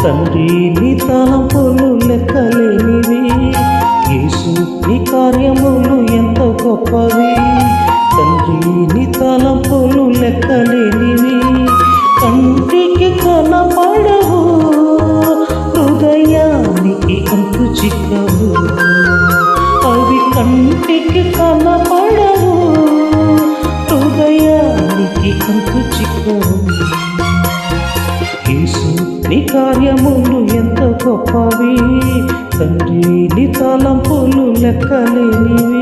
తండ్రి నీ తలంపులు లెక్కలేనివి, యేసు నీ కార్యములు ఎంత గొప్పవి. తండ్రి నీ తలంపులు లెక్కలేనివి, కంటికి కనపడవు, హృదయానికి అంతు చిక్కవు. అవి కంటికి కనపడవు, హృదయానికి అంతు చిక్కవు. యేసు నీ కార్యములు ఎంత గొప్పవి, తండ్రి నీ తలంపులు లెక్కలేనివి.